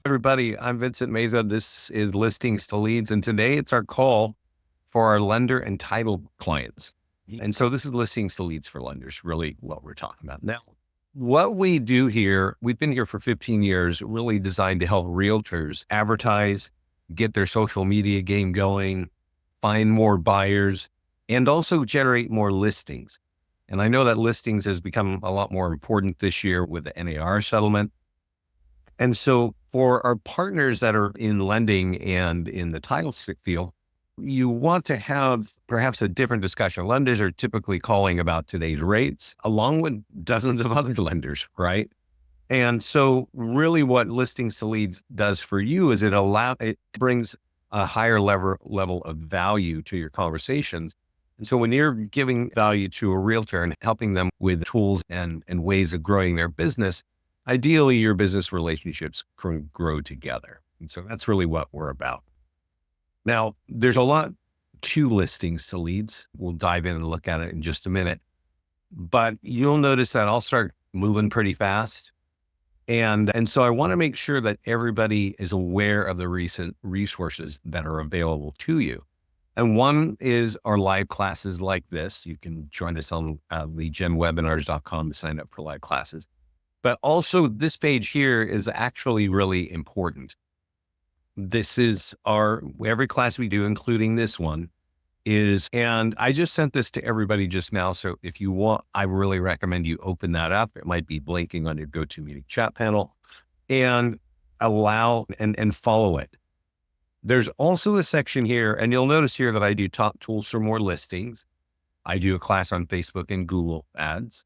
everybody. I'm Vincent Meza. This is Listings to Leads, and today it's our call for our lender and title clients. And so this is Listings to Leads for lenders, really what we're talking about. Now, what we do here, we've been here for 15 years, really designed to help realtors advertise, get their social media game going, find more buyers, and also generate more listings. And I know that listings has become a lot more important this year with the NAR settlement. And so for our partners that are in lending and in the title field, you want to have perhaps a different discussion. Lenders are typically calling about today's rates along with dozens of other lenders, right? And so really what Listings to Leads does for you is it brings a higher level of value to your conversations. And so when you're giving value to a realtor and helping them with tools and ways of growing their business, ideally your business relationships can grow together. And so that's really what we're about. Now, there's a lot to Listings to Leads. We'll dive in and look at it in just a minute. But you'll notice that I'll start moving pretty fast. And so I want to make sure that everybody is aware of the recent resources that are available to you. And one is our live classes like this. You can join us on leadgenwebinars.com to sign up for live classes. But also this page here is actually really important. This is every class we do, including this one and I just sent this to everybody just now. So if you want, I really recommend you open that up. It might be blinking on your GoToMeeting chat panel and allow and follow it. There's also a section here, and you'll notice here that I do top tools for more listings. I do a class on Facebook and Google ads.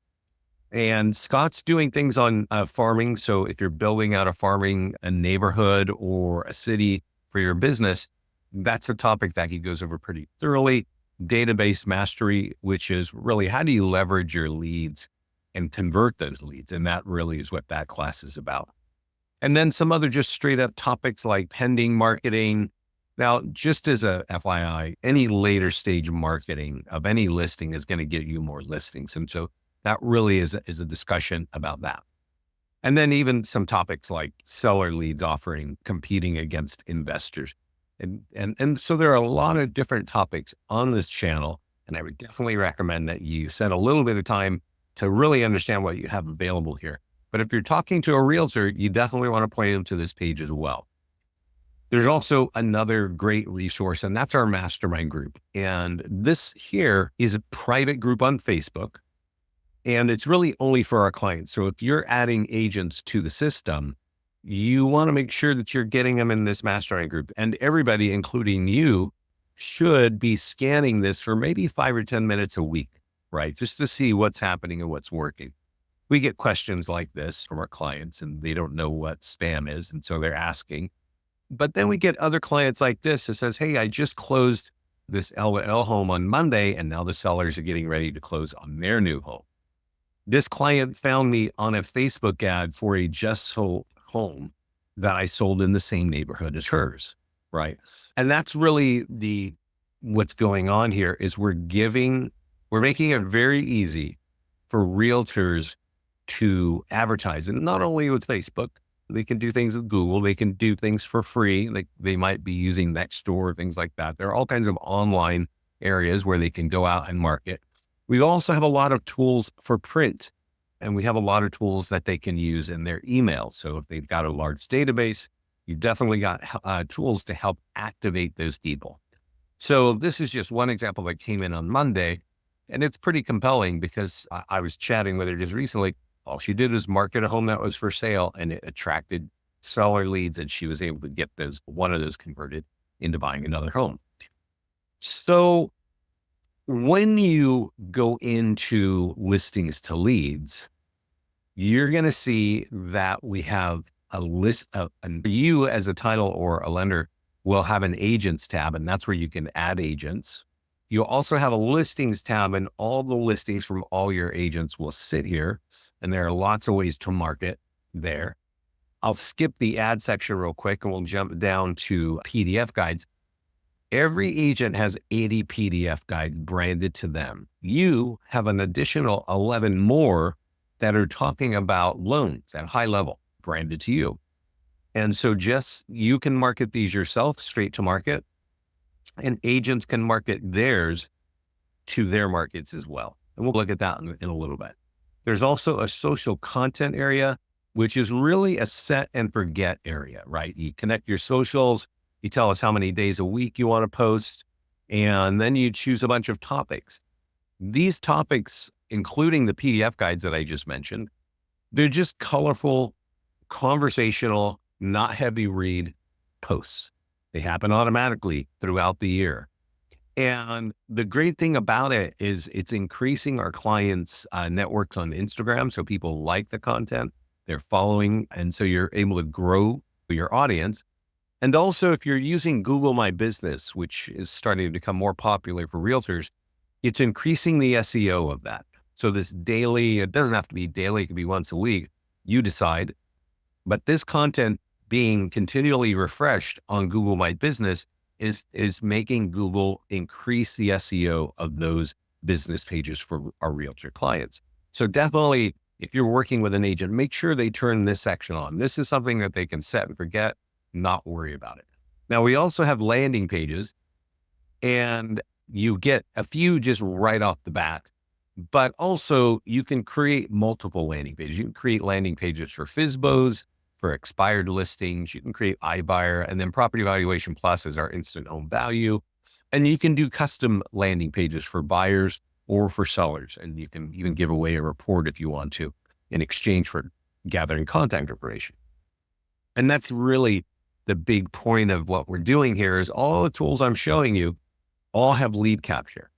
And Scott's doing things on farming. So if you're building out a neighborhood or a city for your business, that's a topic that he goes over pretty thoroughly. Database mastery, which is really how do you leverage your leads and convert those leads? And that really is what that class is about. And then some other just straight up topics like pending marketing. Now, just as a FYI, any later stage marketing of any listing is going to get you more listings. And so that really is a discussion about that. And then even some topics like seller leads offering, competing against investors. And so there are a lot of different topics on this channel. And I would definitely recommend that you spend a little bit of time to really understand what you have available here. But if you're talking to a realtor, you definitely want to point them to this page as well. There's also another great resource, and that's our Mastermind group. And this here is a private group on Facebook. And it's really only for our clients. So if you're adding agents to the system, you want to make sure that you're getting them in this Mastermind group. And everybody, including you, should be scanning this for maybe 5 or 10 minutes a week, right? Just to see what's happening and what's working. We get questions like this from our clients and they don't know what spam is. And so they're asking. But then we get other clients like this that says, hey, I just closed this L home on Monday and now the sellers are getting ready to close on their new home. This client found me on a Facebook ad for a just sold home that I sold in the same neighborhood as hers, right? And that's really what's going on here is we're making it very easy for realtors to advertise. And not only with Facebook, they can do things with Google, they can do things for free. Like they might be using Nextdoor, things like that. There are all kinds of online areas where they can go out and market. We also have a lot of tools for print, and we have a lot of tools that they can use in their email. So if they've got a large database, you definitely got tools to help activate those people. So this is just one example that came in on Monday, and it's pretty compelling because I was chatting with her just recently. All she did was market a home that was for sale, and it attracted seller leads, and she was able to get one of those converted into buying another home. So when you go into Listings to Leads, you're going to see that we have a list of, and you as a title or a lender will have an agents tab, and that's where you can add agents. You'll also have a listings tab, and all the listings from all your agents will sit here. And there are lots of ways to market there. I'll skip the ad section real quick and we'll jump down to PDF guides. Every agent has 80 PDF guides branded to them. You have an additional 11 more that are talking about loans at high level branded to you. And so you can market these yourself straight to market, and agents can market theirs to their markets as well. And we'll look at that in a little bit. There's also a social content area, which is really a set and forget area, right? You connect your socials, you tell us how many days a week you want to post, and then you choose a bunch of topics. These topics, including the PDF guides that I just mentioned, they're just colorful, conversational, not heavy read posts. They happen automatically throughout the year. And the great thing about it is it's increasing our clients' networks on Instagram. So people like the content, they're following. And so you're able to grow your audience. And also, if you're using Google My Business, which is starting to become more popular for realtors, it's increasing the SEO of that. So this daily, it doesn't have to be daily, it can be once a week, you decide. But this content being continually refreshed on Google My Business is making Google increase the SEO of those business pages for our realtor clients. So definitely, if you're working with an agent, make sure they turn this section on. This is something that they can set and forget, not worry about it. Now, we also have landing pages, and you get a few just right off the bat, but also you can create multiple landing pages. You can create landing pages for FSBOs, for expired listings. You can create iBuyer, and then Property Valuation Plus is our instant home value. And you can do custom landing pages for buyers or for sellers. And you can even give away a report if you want to in exchange for gathering contact information. And that's really the big point of what we're doing here is all the tools I'm showing you all have lead capture.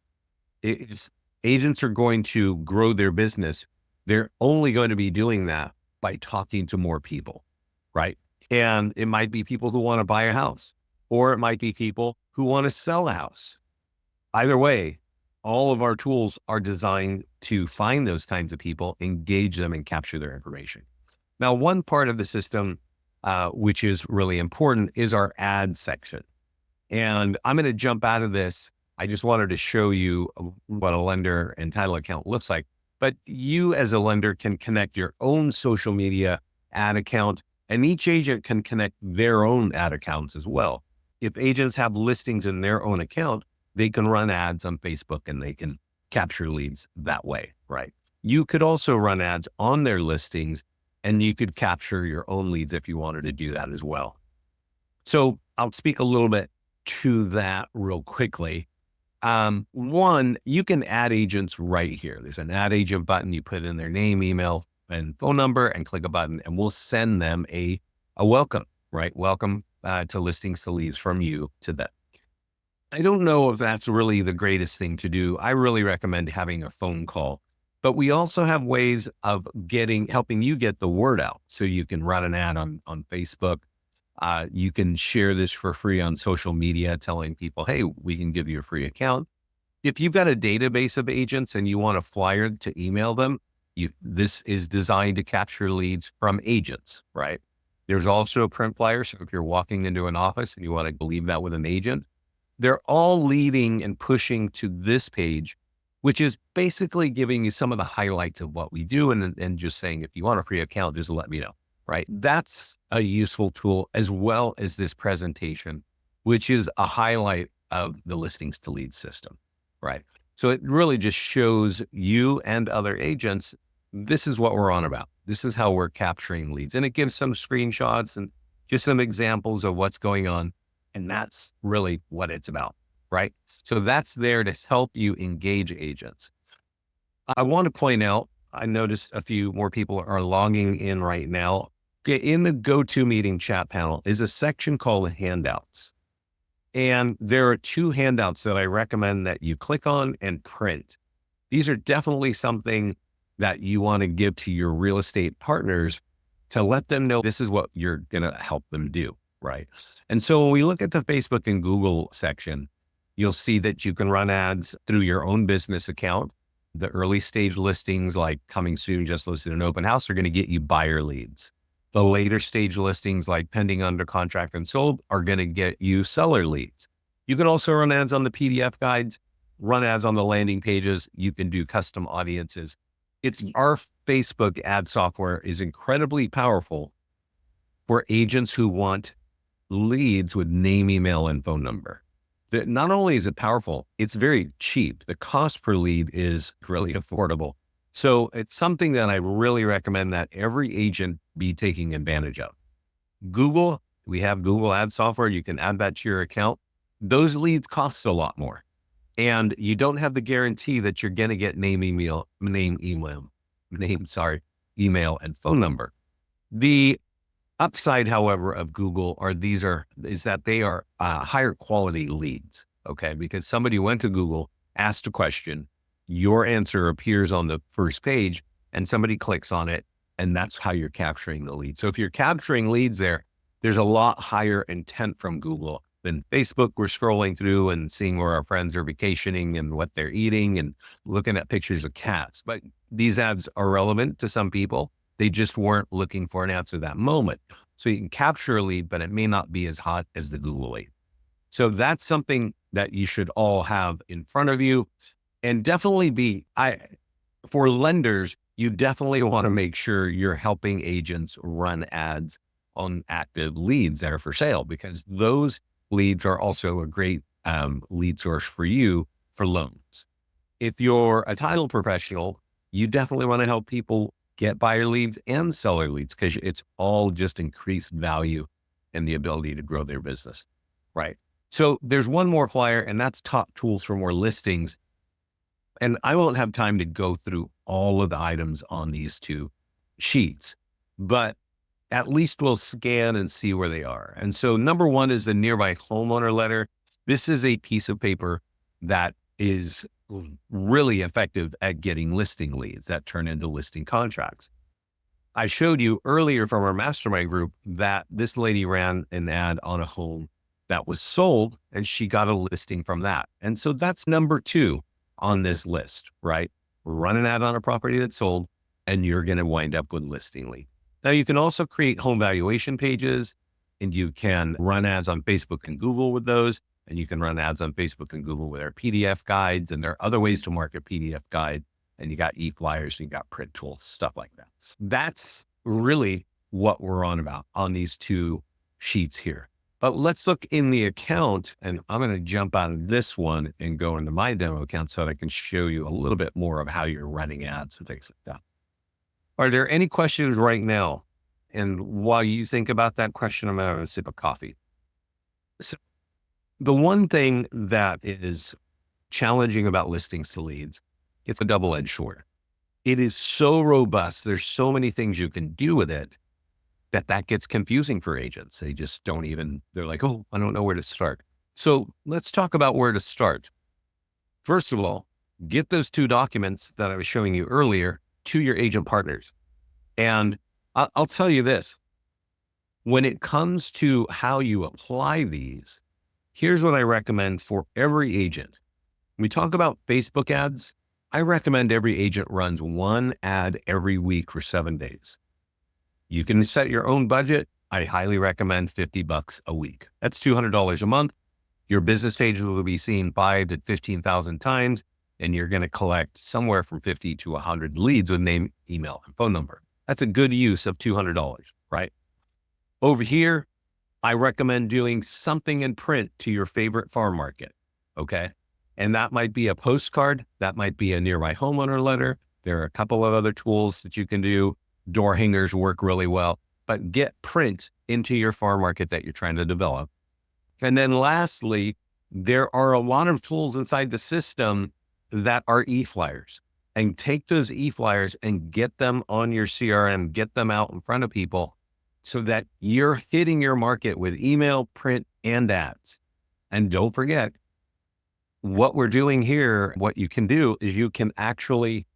If agents are going to grow their business, they're only going to be doing that by talking to more people, right? And it might be people who want to buy a house, or it might be people who want to sell a house. Either way, all of our tools are designed to find those kinds of people, engage them, and capture their information. Now, one part of the system, which is really important, is our ad section. And I'm going to jump out of this. I just wanted to show you what a lender and title account looks like. But you as a lender can connect your own social media ad account, and each agent can connect their own ad accounts as well. If agents have listings in their own account, they can run ads on Facebook and they can capture leads that way, right? You could also run ads on their listings, and you could capture your own leads if you wanted to do that as well. So I'll speak a little bit to that real quickly. One, you can add agents right here. There's an add agent button. You put in their name, email, and phone number and click a button, and we'll send them a welcome, right? Welcome to Listings to Leads from you to them. I don't know if that's really the greatest thing to do. I really recommend having a phone call, but we also have ways of helping you get the word out. So you can run an ad on Facebook. You can share this for free on social media, telling people, hey, we can give you a free account. If you've got a database of agents and you want a flyer to email them, this is designed to capture leads from agents, right? There's also a print flyer. So if you're walking into an office and you want to leave that with an agent, they're all leading and pushing to this page, which is basically giving you some of the highlights of what we do and just saying, if you want a free account, just let me know. Right? That's a useful tool, as well as this presentation, which is a highlight of the Listings to Leads system, right? So it really just shows you and other agents, this is what we're on about. This is how we're capturing leads. And it gives some screenshots and just some examples of what's going on. And that's really what it's about, right? So that's there to help you engage agents. I want to point out, I noticed a few more people are logging in right now. In the GoToMeeting chat panel is a section called handouts. And there are 2 handouts that I recommend that you click on and print. These are definitely something that you want to give to your real estate partners to let them know this is what you're going to help them do, right? And so when we look at the Facebook and Google section, you'll see that you can run ads through your own business account. The early stage listings like coming soon, just listed an open house are going to get you buyer leads. The later stage listings like pending, under contract, and sold are going to get you seller leads. You can also run ads on the PDF guides, run ads on the landing pages. You can do custom audiences. Our Facebook ad software is incredibly powerful, for agents who want leads with name, email, and phone number. That not only is it powerful, it's very cheap. The cost per lead is really affordable. So it's something that I really recommend that every agent be taking advantage of. Google, we have Google ad software. You can add that to your account. Those leads cost a lot more. And you don't have the guarantee that you're going to get email, and phone number. The upside, however, of Google is that they are higher quality leads. Okay. Because somebody went to Google, asked a question, your answer appears on the first page and somebody clicks on it. And that's how you're capturing the lead. So if you're capturing leads there's a lot higher intent from Google than Facebook. We're scrolling through and seeing where our friends are vacationing and what they're eating and looking at pictures of cats. But these ads are relevant to some people. They just weren't looking for an answer that moment. So you can capture a lead, but it may not be as hot as the Google lead. So that's something that you should all have in front of you. And definitely for lenders, you definitely want to make sure you're helping agents run ads on active leads that are for sale, because those leads are also a great lead source for you for loans. If you're a title professional, you definitely want to help people get buyer leads and seller leads, because it's all just increased value and the ability to grow their business, right? So there's one more flyer, and that's top tools for more listings. And I won't have time to go through all of the items on these two sheets, but at least we'll scan and see where they are. And so number one is the nearby homeowner letter. This is a piece of paper that is really effective at getting listing leads that turn into listing contracts. I showed you earlier from our mastermind group that this lady ran an ad on a home that was sold and she got a listing from that. And so that's number two on this list, right? Run an ad on a property that's sold and you're going to wind up with listing lead. Now you can also create home valuation pages, and you can run ads on Facebook and Google with those. And you can run ads on Facebook and Google with our PDF guides. And there are other ways to market PDF guide. And you got e-flyers, and you got print tools, stuff like that. That's really what we're on about on these two sheets here. But let's look in the account, and I'm going to jump out of this one and go into my demo account so that I can show you a little bit more of how you're running ads and things like that. Are there any questions right now? And while you think about that question, I'm going to have a sip of coffee. So the one thing that is challenging about listings to leads, it's a double-edged sword. It is so robust. There's so many things you can do with it that gets confusing for agents. They just they're like, oh, I don't know where to start. So let's talk about where to start. First of all, get those two documents that I was showing you earlier to your agent partners. And I'll tell you this, when it comes to how you apply these, here's what I recommend for every agent. When we talk about Facebook ads, I recommend every agent runs one ad every week for 7 days. You can set your own budget. I highly recommend $50 a week. That's $200 a month. Your business pages will be seen 5,000 to 15,000 times, and you're going to collect somewhere from 50 to 100 leads with name, email, and phone number. That's a good use of $200, right? Over here, I recommend doing something in print to your favorite farm market, okay? And that might be a postcard. That might be a nearby homeowner letter. There are a couple of other tools that you can do. Door hangers work really well, but get print into your farm market that you're trying to develop. And then lastly, there are a lot of tools inside the system that are e-flyers, and take those e-flyers and get them on your CRM, get them out in front of people so that you're hitting your market with email, print, and ads. And don't forget, what we're doing here, what you can do is you can actually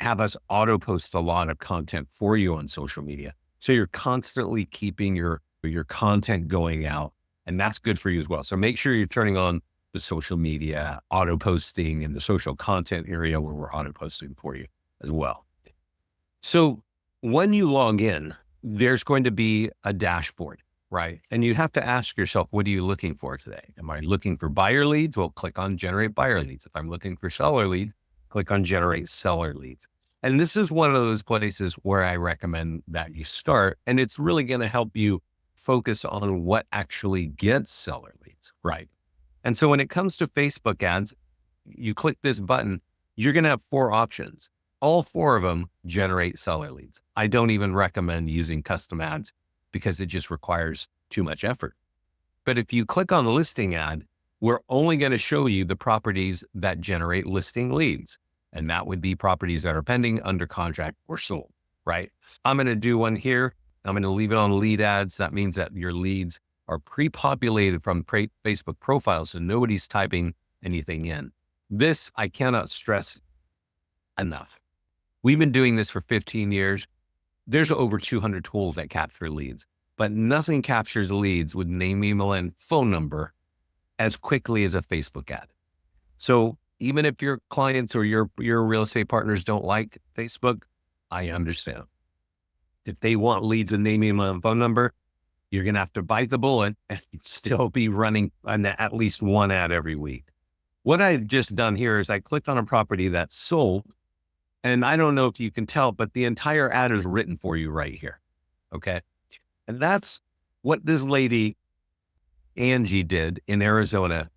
have us auto post a lot of content for you on social media. So you're constantly keeping your content going out, and that's good for you as well. So make sure you're turning on the social media auto posting and the social content area where we're auto posting for you as well. So when you log in, there's going to be a dashboard, right? And you have to ask yourself, what are you looking for today? Am I looking for buyer leads? Well, click on generate buyer leads. If I'm looking for seller leads, click on generate seller leads. And this is one of those places where I recommend that you start, and it's really going to help you focus on what actually gets seller leads, right? And so when it comes to Facebook ads, you click this button, you're going to have 4 options. All 4 of them generate seller leads. I don't even recommend using custom ads because it just requires too much effort. But if you click on the listing ad, we're only going to show you the properties that generate listing leads. And that would be properties that are pending, under contract, or sold, right? I'm going to do one here. I'm going to leave it on lead ads. That means that your leads are pre-populated from Facebook profiles, so nobody's typing anything in. This, I cannot stress enough. We've been doing this for 15 years. There's over 200 tools that capture leads, but nothing captures leads with name, email, and phone number as quickly as a Facebook ad. So even if your clients or your real estate partners don't like Facebook, I understand. If they want leads with name, email, and phone number, you're going to have to bite the bullet and still be running at least one ad every week. What I've just done here is I clicked on a property that's sold, and I don't know if you can tell, but the entire ad is written for you right here. Okay. And that's what this lady, Angie, did in Arizona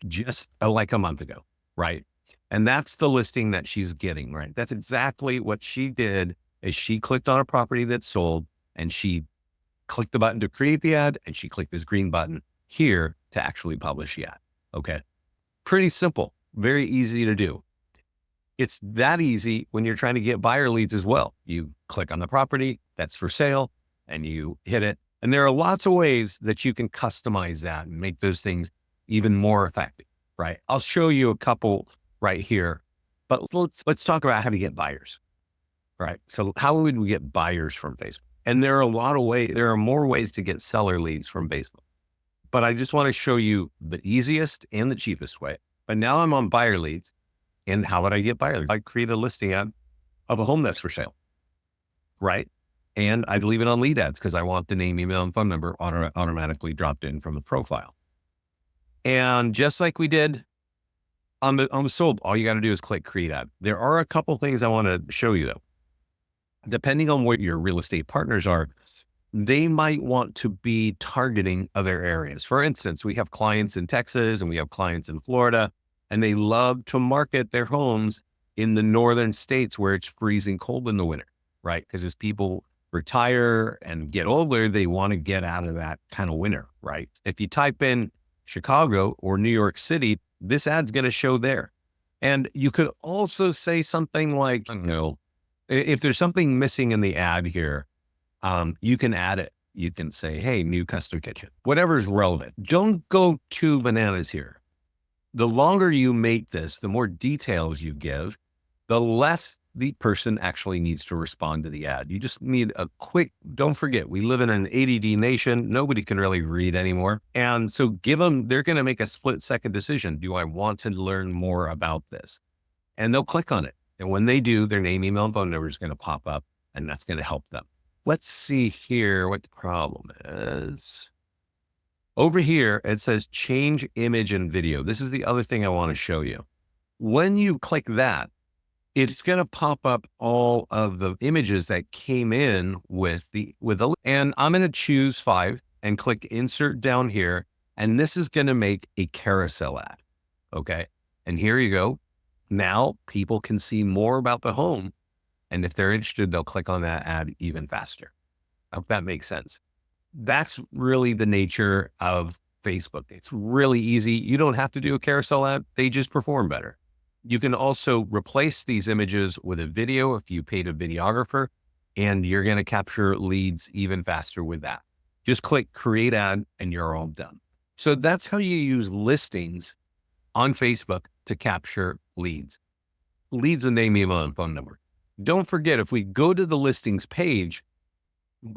just like a month ago, right? And that's the listing that she's getting, right? That's exactly what she did. Is she clicked on a property that's sold, and she clicked the button to create the ad, and she clicked this green button here to actually publish the ad. Okay. Pretty simple, very easy to do. It's that easy when you're trying to get buyer leads as well. You click on the property that's for sale and you hit it. And there are lots of ways that you can customize that and make those things even more effective, right? I'll show you a couple right here, but let's talk about how to get buyers, right? So how would we get buyers from Facebook? And there are a lot of ways. There are more ways to get seller leads from Facebook, but I just want to show you the easiest and the cheapest way. But now I'm on buyer leads. And how would I get buyer leads? I create a listing ad of a home that's for sale, right? And I'd leave it on lead ads because I want the name, email, and phone number automatically dropped in from the profile. And just like we did on the sold, all you got to do is click create ad. There are a couple things I want to show you though. Depending on what your real estate partners are, they might want to be targeting other areas. For instance, we have clients in Texas and we have clients in Florida, and they love to market their homes in the northern states where it's freezing cold in the winter, right? Because as people retire and get older, they want to get out of that kind of winter, right? If you type in Chicago or New York City, this ad's going to show there. And you could also say something like, I don't know, if there's something missing in the ad here, you can add it. You can say, hey, new custom kitchen, whatever's relevant. Don't go too bananas here. The longer you make this, the more details you give, the less the person actually needs to respond to the ad. You just need a quick, don't forget, we live in an ADD nation. Nobody can really read anymore. And so give them, they're going to make a split-second decision. Do I want to learn more about this? And they'll click on it. And when they do, their name, email, and phone number is going to pop up, and that's going to help them. Let's see here what the problem is. Over here, it says change image and video. This is the other thing I want to show you. When you click that, it's going to pop up all of the images that came in with the, and I'm going to choose 5 and click insert down here. And this is going to make a carousel ad. Okay. And here you go. Now people can see more about the home. And if they're interested, they'll click on that ad even faster. I hope that makes sense. That's really the nature of Facebook. It's really easy. You don't have to do a carousel ad. They just perform better. You can also replace these images with a video if you paid a videographer, and you're going to capture leads even faster with that. Just click create ad and you're all done. So that's how you use listings on Facebook to capture leads. Leads with name, email, and phone number. Don't forget, if we go to the listings page,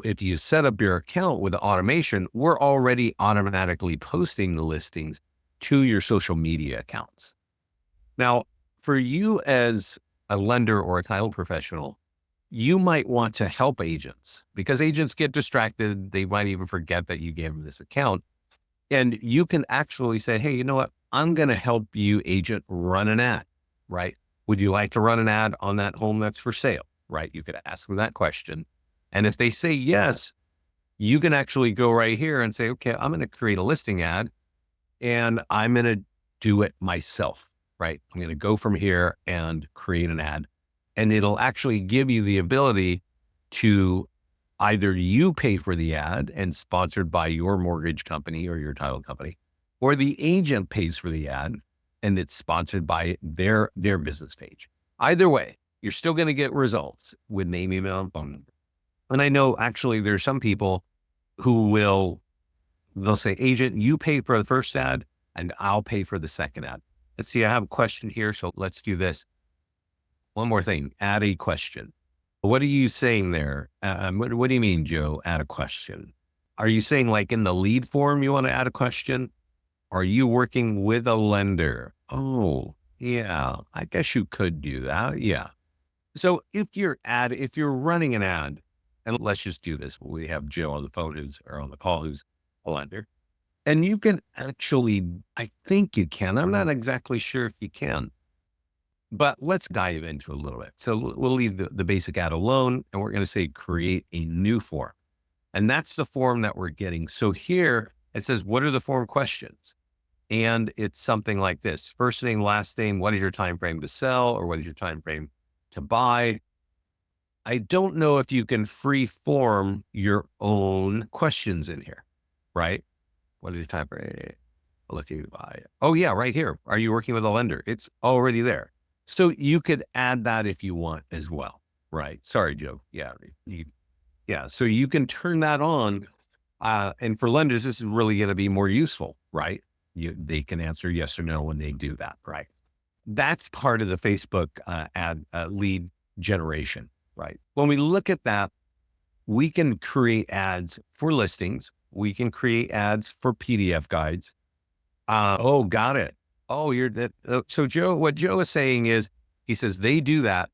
if you set up your account with automation, we're already automatically posting the listings to your social media accounts. Now, for you as a lender or a title professional, you might want to help agents because agents get distracted. They might even forget that you gave them this account. And you can actually say, hey, you know what? I'm going to help you, agent, run an ad, right? Would you like to run an ad on that home that's for sale? Right? You could ask them that question. And if they say yes, you can actually go right here and say, okay, I'm going to create a listing ad and I'm going to do it myself, right? I'm going to go from here and create an ad, and it'll actually give you the ability to either you pay for the ad and sponsored by your mortgage company or your title company, or the agent pays for the ad and it's sponsored by their business page. Either way, you're still going to get results with name, email, and phone number. And I know actually there's some people who they'll say, agent, you pay for the first ad and I'll pay for the second ad. Let's see, I have a question here. So let's do this. One more thing, add a question. What are you saying there? What do you mean, Joe, add a question? Are you saying like in the lead form, you want to add a question? Are you working with a lender? Oh, yeah, I guess you could do that. Yeah. So if you're running an ad, and let's just do this. We have Joe on the phone or on the call who's a lender. And you can actually, I think you can. I'm not exactly sure if you can. But let's dive into a little bit. So we'll leave the basic ad alone, and we're going to say create a new form. And that's the form that we're getting. So here it says, what are the form questions? And it's something like this. First name, last name, what is your time frame to sell, or what is your time frame to buy? I don't know if you can free form your own questions in here, right? What is your time frame? Looking to buy. Oh yeah, right here. Are you working with a lender? It's already there. So you could add that if you want as well, right? Sorry, Joe. Yeah. Yeah. So you can turn that on. And for lenders, this is really going to be more useful, right? They can answer yes or no when they do that, right? That's part of the Facebook ad lead generation, right? When we look at that, we can create ads for listings. We can create ads for PDF guides. Oh, got it. Oh, so Joe, what Joe is saying is, he says they do that.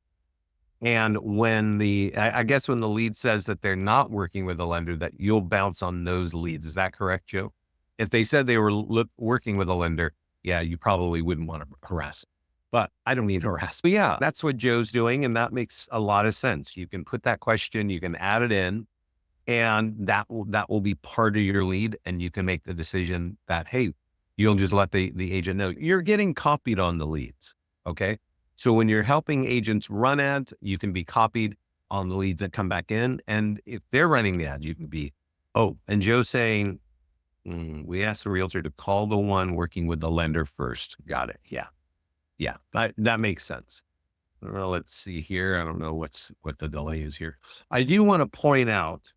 And when I guess when the lead says that they're not working with a lender, that you'll bounce on those leads. Is that correct, Joe? If they said they were working with a lender, yeah, you probably wouldn't want to harass them. But I don't mean harass. But yeah, that's what Joe's doing. And that makes a lot of sense. You can put that question, you can add it in, and that will be part of your lead. And you can make the decision that, hey, you'll just let the agent know you're getting copied on the leads. Okay. So when you're helping agents run ads, you can be copied on the leads that come back in. And if they're running the ads, you can be, oh, and Joe's saying, we asked the realtor to call the one working with the lender first. Got it. Yeah. Yeah. That makes sense. Well, let's see here. I don't know what the delay is here. I do want to point out,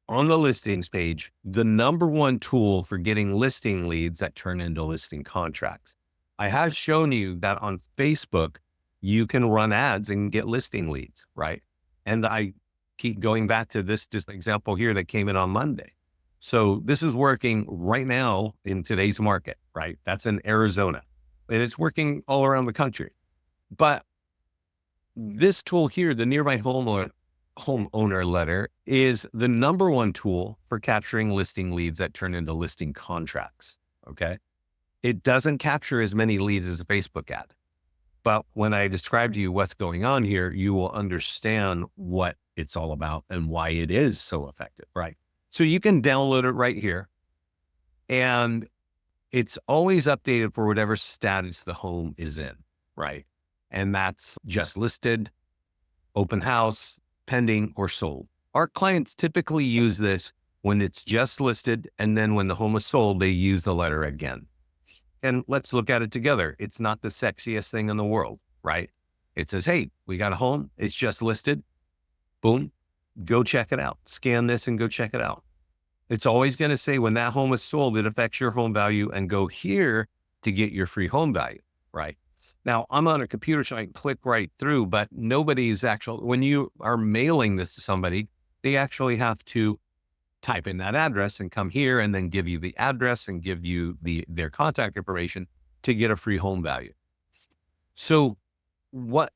on the listings page, the number one tool for getting listing leads that turn into listing contracts. I have shown you that on Facebook, you can run ads and get listing leads, right? And I keep going back to this just example here that came in on Monday. So this is working right now in today's market, right? That's in Arizona, and it's working all around the country. But this tool here, the Nearby Homeowner letter, is the number one tool for capturing listing leads that turn into listing contracts. Okay. It doesn't capture as many leads as a Facebook ad. But when I describe to you what's going on here, you will understand what it's all about and why it is so effective, right? So you can download it right here, and it's always updated for whatever status the home is in, right? And that's just listed, open house, pending, or sold. Our clients typically use this when it's just listed, and then when the home is sold, they use the letter again. And let's look at it together. It's not the sexiest thing in the world, right? It says, hey, we got a home. It's just listed. Boom, go check it out. Scan this and go check it out. It's always going to say when that home is sold, it affects your home value, and go here to get your free home value, right? Now, I'm on a computer, so I can click right through, but nobody's actually, when you are mailing this to somebody, they actually have to type in that address and come here and then give you the address and give you their contact information to get a free home value. So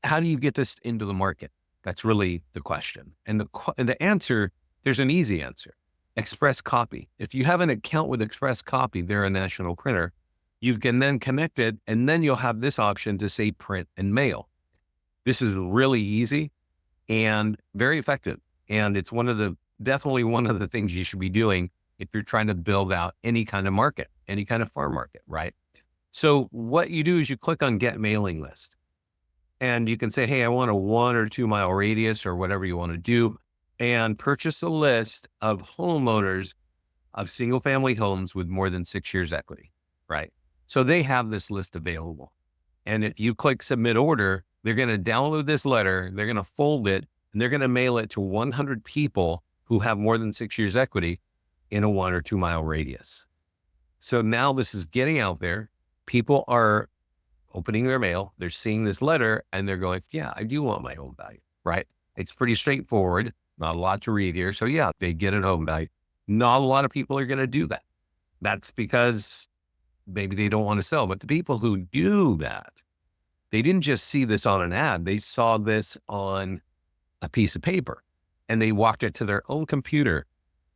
how do you get this into the market? That's really the question. And the answer, there's an easy answer. Express Copy. If you have an account with Express Copy, they're a national printer. You can then connect it, and then you'll have this option to say print and mail. This is really easy and very effective. And it's definitely one of the things you should be doing if you're trying to build out any kind of market, any kind of farm market, right? So what you do is you click on Get Mailing List and you can say, hey, I want a 1 or 2 mile radius or whatever you want to do, and purchase a list of homeowners of single family homes with more than 6 years equity, right? So they have this list available. And if you click Submit Order, they're going to download this letter, they're going to fold it, and they're going to mail it to 100 people who have more than 6 years equity in a 1 or 2 mile radius. So now this is getting out there. People are opening their mail, they're seeing this letter, and they're going, yeah, I do want my home value, right? It's pretty straightforward, not a lot to read here. So yeah, they get a home value. Not a lot of people are going to do that. That's because maybe they don't want to sell. But the people who do that, they didn't just see this on an ad. They saw this on a piece of paper and they walked it to their own computer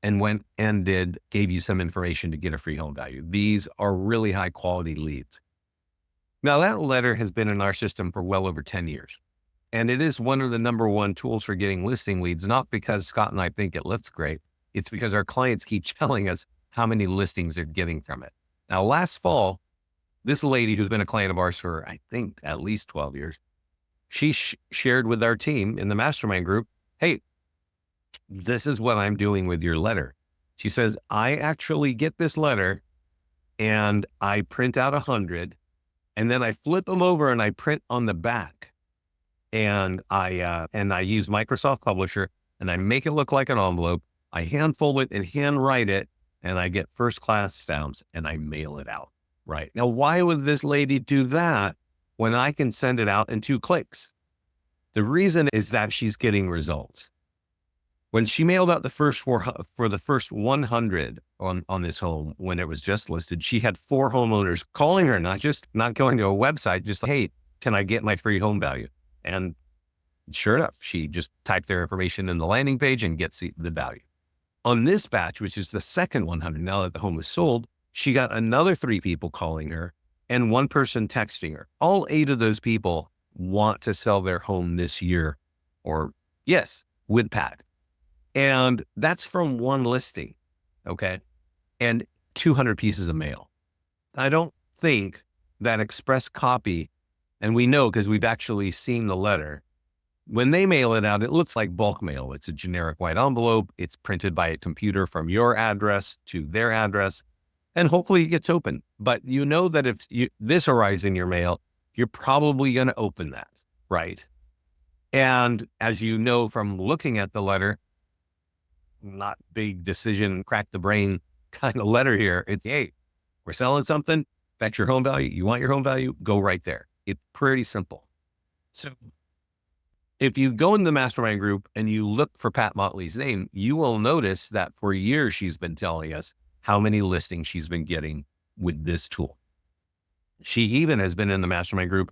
and went and gave you some information to get a free home value. These are really high quality leads. Now that letter has been in our system for well over 10 years. And it is one of the number one tools for getting listing leads, not because Scott and I think it looks great. It's because our clients keep telling us how many listings they're getting from it. Now, last fall, this lady who's been a client of ours for, I think, at least 12 years, she shared with our team in the Mastermind group, hey, this is what I'm doing with your letter. She says, I actually get this letter and I print out 100 and then I flip them over and I print on the back. And I use Microsoft Publisher and I make it look like an envelope. I hand fold it and hand write it, and I get first class stamps and I mail it out. Right now, why would this lady do that when I can send it out in 2 clicks? The reason is that she's getting results. When she mailed out the first for the first 100 on this home, when it was just listed, she had 4 homeowners calling her, not going to a website, just like, hey, can I get my free home value? And sure enough, she just typed their information in the landing page and gets the value. On this batch, which is the second 100, now that the home is sold, she got another 3 people calling her and 1 person texting her. All 8 of those people want to sell their home this year, or yes, with Pat. And that's from 1 listing, okay? And 200 pieces of mail. I don't think that express copy, and we know because we've actually seen the letter, when they mail it out, it looks like bulk mail. It's a generic white envelope. It's printed by a computer from your address to their address, and hopefully it gets open. But you know that if this arrives in your mail, you're probably going to open that, right? And as you know from looking at the letter, not big decision, crack the brain kind of letter here. It's, hey, we're selling something. That's your home value. You want your home value? Go right there. It's pretty simple. So if you go in the Mastermind group and you look for Pat Motley's name, you will notice that for years she's been telling us how many listings she's been getting with this tool. She even has been in the Mastermind group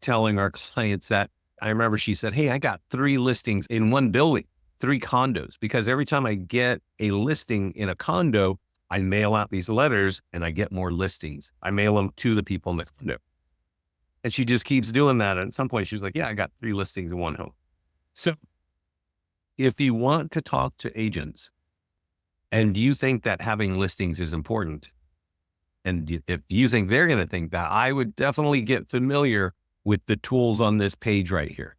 telling our clients that, I remember she said, hey, I got 3 listings in 1 building, 3 condos, because every time I get a listing in a condo, I mail out these letters and I get more listings. I mail them to the people in the condo. And she just keeps doing that. And at some point she's like, yeah, I got 3 listings in 1 home. So if you want to talk to agents and you think that having listings is important, and if you think they're going to think that, I would definitely get familiar with the tools on this page right here.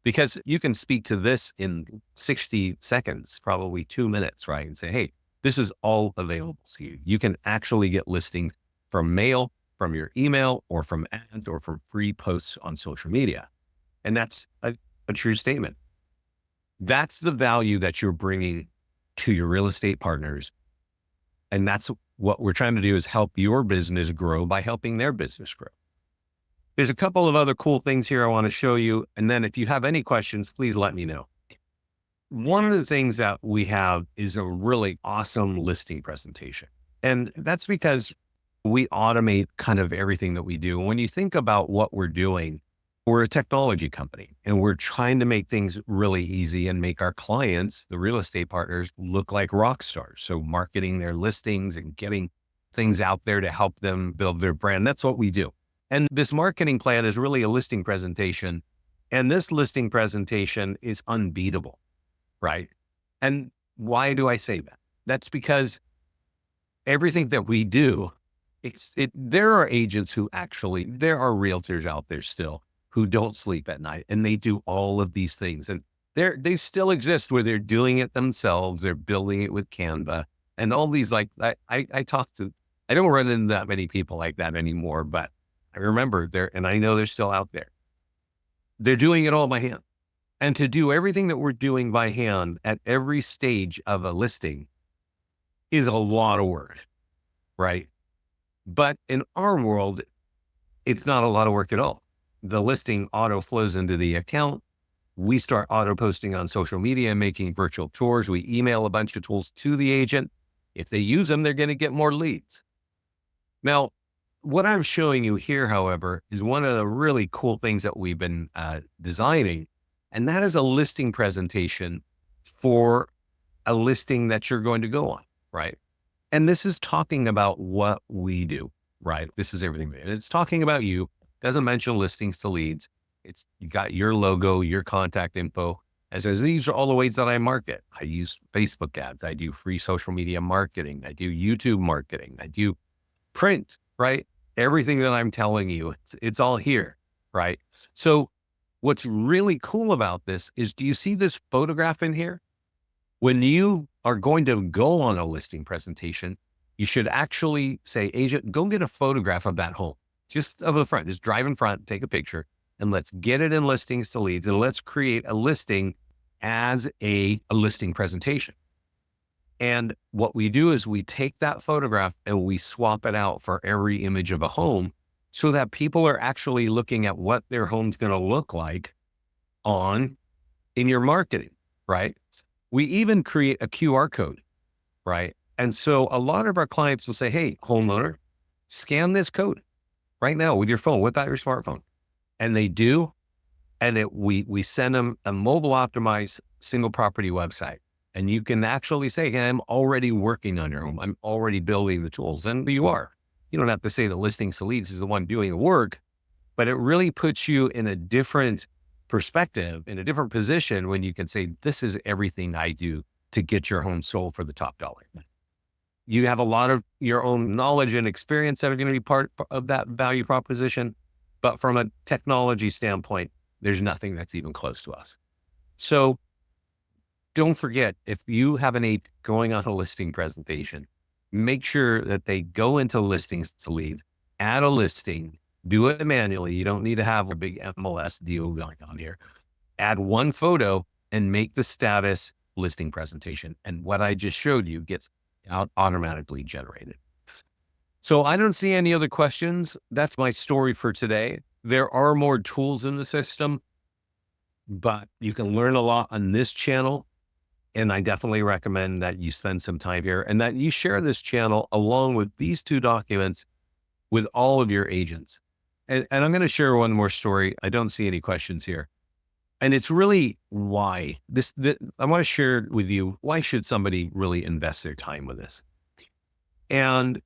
Because you can speak to this in 60 seconds, probably 2 minutes, right? And say, hey, this is all available to you. You can actually get listings from mail, from your email, or from ads, or from free posts on social media. And that's a true statement. That's the value that you're bringing to your real estate partners. And that's what we're trying to do, is help your business grow by helping their business grow. There's a couple of other cool things here I want to show you. And then if you have any questions, please let me know. One of the things that we have is a really awesome listing presentation. And that's because we automate kind of everything that we do. When you think about what we're doing, we're a technology company and we're trying to make things really easy and make our clients, the real estate partners, look like rock stars. So marketing their listings and getting things out there to help them build their brand. That's what we do. And this marketing plan is really a listing presentation And this listing presentation is unbeatable, right? And why do I say that? That's because everything that we do, there are agents who actually, there are realtors out there still who don't sleep at night and they do all of these things. And they still exist where they're doing it themselves. They're building it with Canva and all these, like, I don't run into that many people like that anymore, but I remember and I know they're still out there. They're doing it all by hand. And to do everything that we're doing by hand at every stage of a listing is a lot of work, right? But in our world, it's not a lot of work at all. The listing auto flows into the account. We start auto posting on social media, making virtual tours. We email a bunch of tools to the agent. If they use them, they're going to get more leads. Now, what I'm showing you here, however, is one of the really cool things that we've been designing, and that is a listing presentation for a listing that you're going to go on, right? And this is talking about what we do, right? This is everything. And it's talking about you. Doesn't mention listings to leads. You got your logo, your contact info. And says, these are all the ways that I market. I use Facebook ads. I do free social media marketing. I do YouTube marketing. I do print, right? Everything that I'm telling you, it's all here, right? So what's really cool about this is, do you see this photograph in here? When you are going to go on a listing presentation, you should actually say, agent, go get a photograph of that home, just of the front, just drive in front, take a picture, and let's get it in listings to leads, and let's create a listing as a listing presentation. And what we do is we take that photograph and we swap it out for every image of a home so that people are actually looking at what their home's going to look like in your marketing, right? We even create a QR code, right? And so a lot of our clients will say, hey, homeowner, scan this code right now with your phone, without your smartphone. And they do. And we send them a mobile optimized single property website. And you can actually say, hey, I'm already working on your home. I'm already building the tools. And you are. You don't have to say that listings to leads is the one doing the work, but it really puts you in a different perspective, in a different position when you can say, this is everything I do to get your home sold for the top dollar. You have a lot of your own knowledge and experience that are going to be part of that value proposition. But from a technology standpoint, there's nothing that's even close to us. So don't forget, if you have an agent going on a listing presentation, make sure that they go into listings to leads, add a listing, do it manually. You don't need to have a big MLS deal going on here. Add one photo and make the status listing presentation. And what I just showed you gets automatically generated. So I don't see any other questions. That's my story for today. There are more tools in the system, but you can learn a lot on this channel. And I definitely recommend that you spend some time here and that you share this channel along with these two documents with all of your agents. And I'm going to share one more story. I don't see any questions here. And it's really why I want to share with you, why should somebody really invest their time with this? And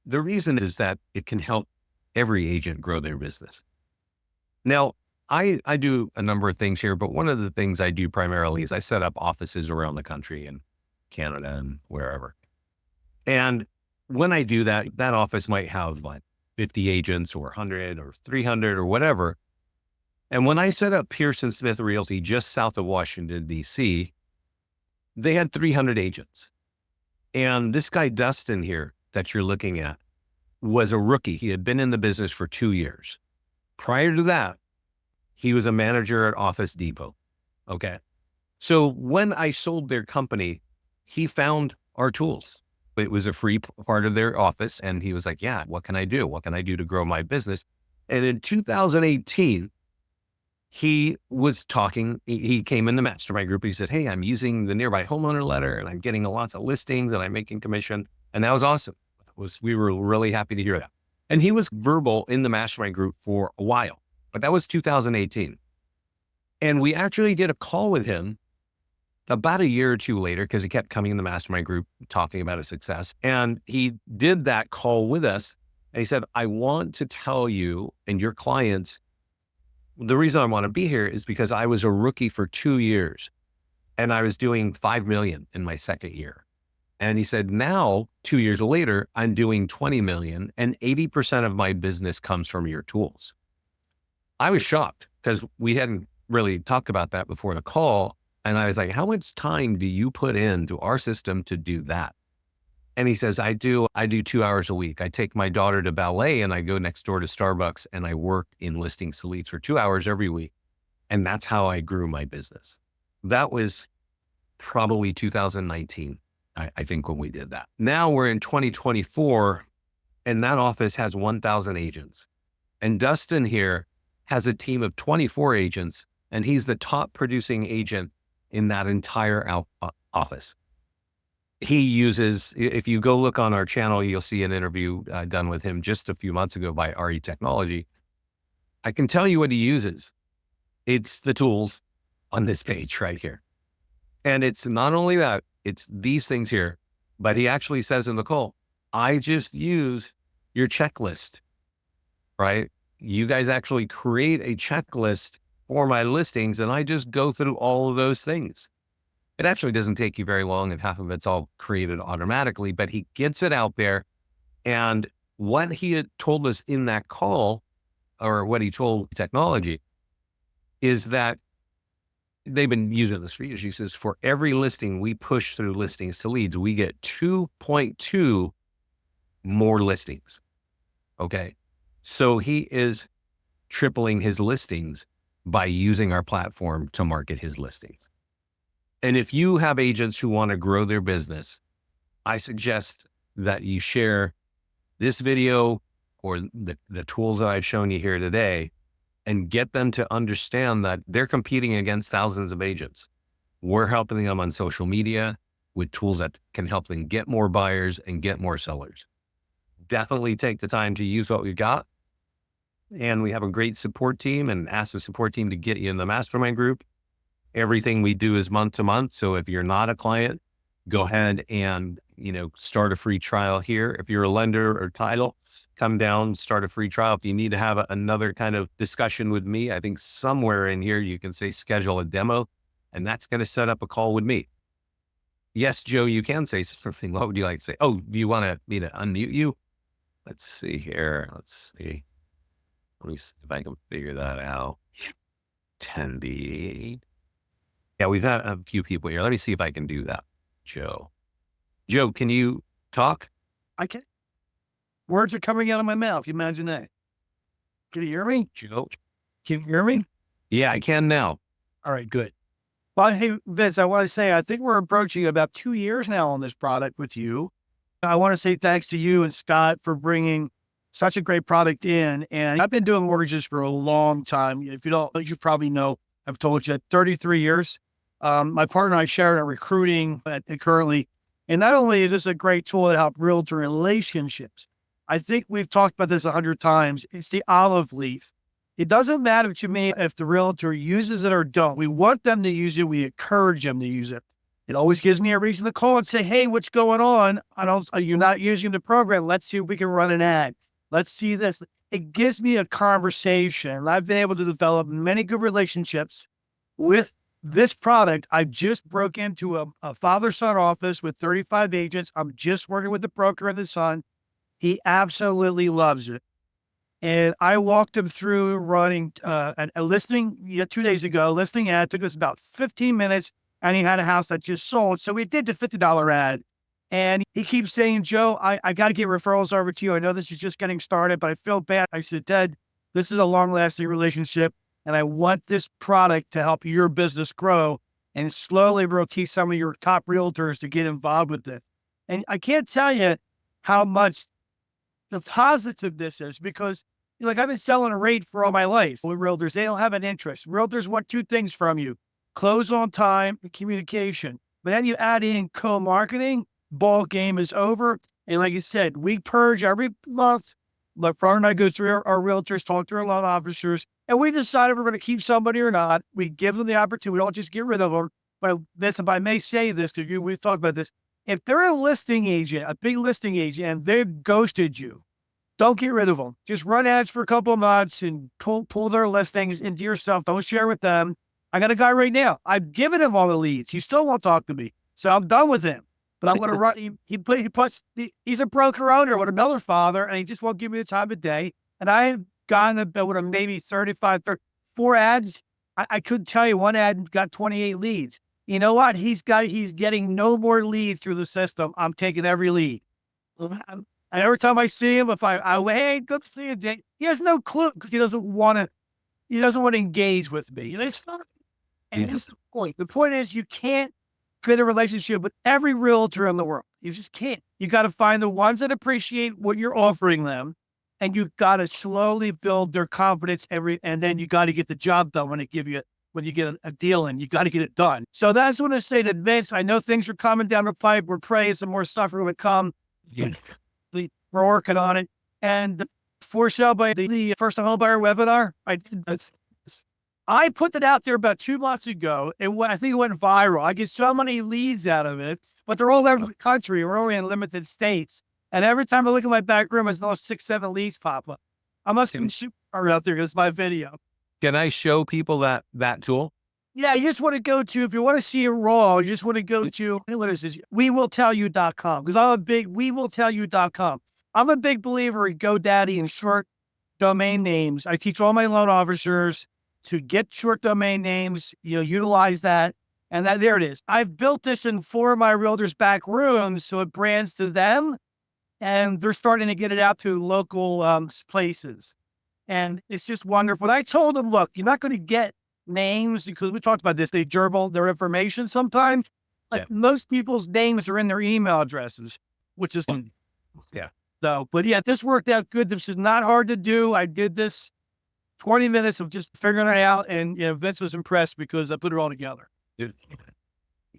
the reason is that it can help every agent grow their business. Now, I do a number of things here, but one of the things I do primarily is I set up offices around the country in Canada and wherever. And when I do that, that office might have like 50 agents or 100 or 300 or whatever. And when I set up Pearson Smith Realty just south of Washington, D.C., they had 300 agents. And this guy, Dustin here, that you're looking at, was a rookie. He had been in the business for 2 years. Prior to that, he was a manager at Office Depot. Okay. So when I sold their company, he found our tools. It was a free part of their office. And he was like, yeah, what can I do? What can I do to grow my business? And in 2018, he was talking, he came in the Mastermind group. He said, hey, I'm using the Nearby Homeowner letter and I'm getting lots of listings and I'm making commission. And that was awesome. We were really happy to hear that. And he was verbal in the Mastermind group for a while, but that was 2018. And we actually did a call with him about a year or two later, because he kept coming in the Mastermind group talking about his success. And he did that call with us. And he said, I want to tell you and your clients the reason I want to be here is because I was a rookie for 2 years and I was doing 5 million in my second year. And he said, now 2 years later, I'm doing 20 million and 80% of my business comes from your tools. I was shocked because we hadn't really talked about that before the call. And I was like, how much time do you put into our system to do that? And he says, I do 2 hours a week. I take my daughter to ballet and I go next door to Starbucks and I work in listings to leads for 2 hours every week. And that's how I grew my business. That was probably 2019, I think, when we did that. Now we're in 2024 and that office has 1,000 agents. And Dustin here has a team of 24 agents and he's the top producing agent in that entire office. He uses, if you go look on our channel, you'll see an interview done with him just a few months ago by RE Technology. I can tell you what he uses. It's the tools on this page right here. And it's not only that, it's these things here, but he actually says in the call, I just use your checklist, right? You guys actually create a checklist for my listings and I just go through all of those things. It actually doesn't take you very long and half of it's all created automatically, but he gets it out there. And what he had told us in that call, or what he told technology, is that they've been using this for years. He says, for every listing we push through listings to leads, we get 2.2 more listings. Okay. So he is tripling his listings by using our platform to market his listings. And if you have agents who want to grow their business, I suggest that you share this video or the tools that I've shown you here today and get them to understand that they're competing against thousands of agents. We're helping them on social media with tools that can help them get more buyers and get more sellers. Definitely take the time to use what we've got. And we have a great support team, and ask the support team to get you in the mastermind group. Everything we do is month to month. So if you're not a client, go ahead and, start a free trial here. If you're a lender or title, come down, start a free trial. If you need to have another kind of discussion with me, I think somewhere in here, you can say schedule a demo, and that's going to set up a call with me. Yes, Joe, you can say something. What would you like to say? Oh, do you want me to unmute you? Let's see here. Let's see. Let me see if I can figure that out. 10D. Yeah, we've had a few people here. Let me see if I can do that. Joe, can you talk? I can. Words are coming out of my mouth. Imagine that. Can you hear me? Joe? Can you hear me? Yeah, I can now. All right, good. Well, hey, Vince, I want to say, I think we're approaching about 2 years now on this product with you. I want to say thanks to you and Scott for bringing such a great product in. And I've been doing mortgages for a long time. If you don't, you probably know, I've told you 33 years. My partner and I share in recruiting currently. And not only is this a great tool to help realtor relationships, I think we've talked about this 100 times. It's the olive leaf. It doesn't matter to me if the realtor uses it or don't. We want them to use it. We encourage them to use it. It always gives me a reason to call and say, hey, what's going on? You're not using the program. Let's see if we can run an ad. Let's see this. It gives me a conversation. I've been able to develop many good relationships with this product. I just broke into a father-son office with 35 agents. I'm just working with the broker and the son. He absolutely loves it. And I walked him through running a listing 2 days ago. Listing ad took us about 15 minutes, and he had a house that just sold. So we did the $50 ad. And he keeps saying, Joe, I got to get referrals over to you. I know this is just getting started, but I feel bad. I said, Ted, this is a long-lasting relationship, and I want this product to help your business grow. And slowly we'll teach some of your top realtors to get involved with this. And I can't tell you how much the positive this is, because I've been selling a rate for all my life with realtors. They don't have an interest. Realtors want two things from you: close on time and communication. But then you add in co-marketing, ball game is over. And like you said, we purge every month. My partner and I go through our realtors, talk to our loan officers, and we decide if we're going to keep somebody or not. We give them the opportunity. We don't just get rid of them. But this, if I may say this to you, we've talked about this. If they're a listing agent, a big listing agent, and they've ghosted you, Don't get rid of them. Just run ads for a couple of months and pull their listings into yourself. Don't share with them. I got a guy right now. I've given him all the leads. He still won't talk to me. So I'm done with him. But I'm going to run. He's a broker owner with another father, and he just won't give me the time of day. And I've gotten with him maybe 4 ads. I couldn't tell you, one ad got 28 leads. You know what? He's getting no more leads through the system. I'm taking every lead. And every time I see him, hey, good to see you, Jake. He has no clue because he doesn't want to engage with me. It's not. And that's the point. The point is, you can't create a relationship with every realtor in the world. You just can't. You got to find the ones that appreciate what you're offering them, and you've got to slowly build their confidence and then you got to get the job done when you get a deal in. You got to get it done. So that's what I say to Vince. I know things are coming down the pipe. We're praying some more stuff are going to come. Yeah. We're working on it. And for sale by the first time home buyer webinar, I put that out there about 2 months ago. I think it went viral. I get so many leads out of it, but they're all over the country. We're only in limited states. And every time I look at my back room, there's those 6, 7 leads pop up. I must be super out there because it's my video. Can I show people that tool? Yeah, you just want to go to, if you want to see it raw, you just want to go to, what is this? WeWillTellYou.com, because WeWillTellYou.com. I'm a big believer in GoDaddy and short domain names. I teach all my loan officers to get short domain names, utilize that. And there it is. I've built this in 4 of my realtors' back rooms, so it brands to them, and they're starting to get it out to local places. And it's just wonderful. And I told them, look, you're not going to get names because we talked about this. They gerbil their information sometimes. Most people's names are in their email addresses, which is, but this worked out good. This is not hard to do. I did this 20 minutes of just figuring it out. And Vince was impressed because I put it all together.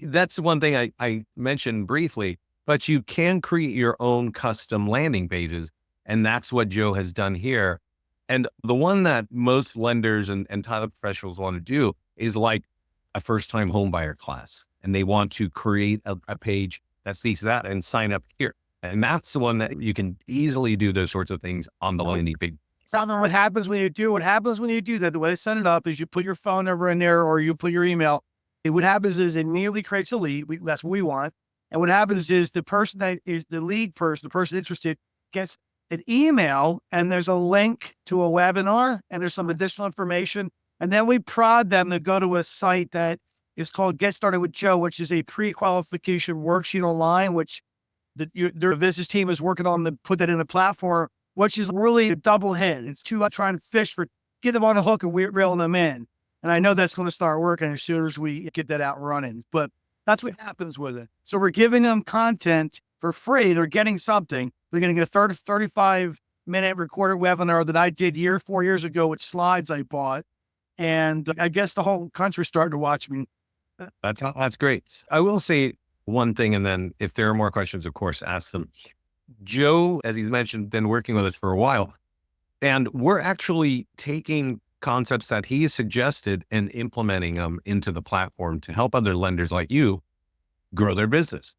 That's one thing I mentioned briefly, but you can create your own custom landing pages. And that's what Joe has done here. And the one that most lenders and title professionals want to do is like a first-time home buyer class. And they want to create a page that speaks to that and sign up here. And that's the one that you can easily do those sorts of things on the landing page. What happens when you do that, the way I set it up is you put your phone number in there or you put your email. What happens is it immediately creates a lead. That's what we want. And what happens is the person that is the lead person, the person interested, gets an email, and there's a link to a webinar, and there's some additional information. And then we prod them to go to a site that is called Get Started with Joe, which is a pre-qualification worksheet online, which their business team is working on to put that in a platform, which is really a double hit. It's trying to get them on a hook and we're reeling them in. And I know that's going to start working as soon as we get that out running, but that's what happens with it. So we're giving them content for free. They're getting something. They're going to get a 35-minute recorded webinar that I did 4 years ago with slides I bought. And I guess the whole country's starting to watch me. That's great. I will say one thing, and then if there are more questions, of course, ask them. Joe, as he's mentioned, been working with us for a while, and we're actually taking concepts that he suggested and implementing them into the platform to help other lenders like you grow their business.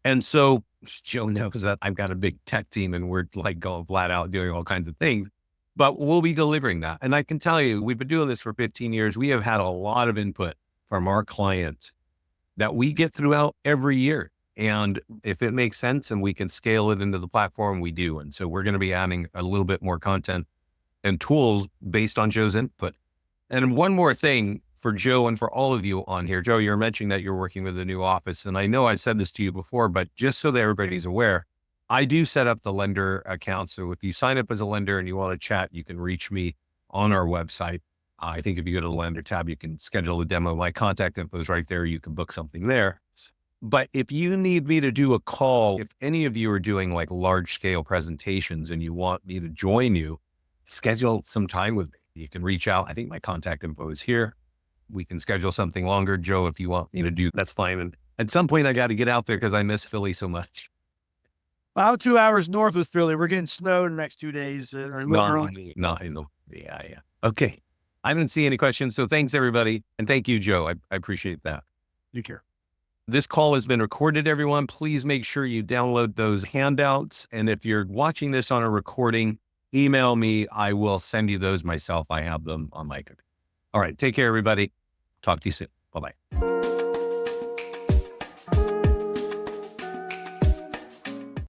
And so Joe knows that I've got a big tech team and we're like going flat out doing all kinds of things, but we'll be delivering that. And I can tell you, we've been doing this for 15 years. We have had a lot of input from our clients that we get throughout every year. And if it makes sense and we can scale it into the platform, we do. And so we're going to be adding a little bit more content and tools based on Joe's input. And one more thing for Joe and for all of you on here. Joe, you're mentioning that you're working with a new office. And I know I said this to you before, but just so that everybody's aware, I do set up the lender account. So if you sign up as a lender and you want to chat, you can reach me on our website. I think if you go to the lender tab, you can schedule a demo. My contact info is right there. You can book something there. But if you need me to do a call, if any of you are doing like large scale presentations and you want me to join you, schedule some time with me. You can reach out. I think my contact info is here. We can schedule something longer. Joe, if you want me to do, that's fine. And at some point I got to get out there because I miss Philly so much. I'm 2 hours north of Philly. We're getting snow in the next 2 days. Yeah. Okay. I didn't see any questions. So thanks everybody. And thank you, Joe. I appreciate that. You care. This call has been recorded, everyone. Please make sure you download those handouts. And if you're watching this on a recording, email me. I will send you those myself. I have them on my computer. All right. Take care, everybody. Talk to you soon. Bye-bye.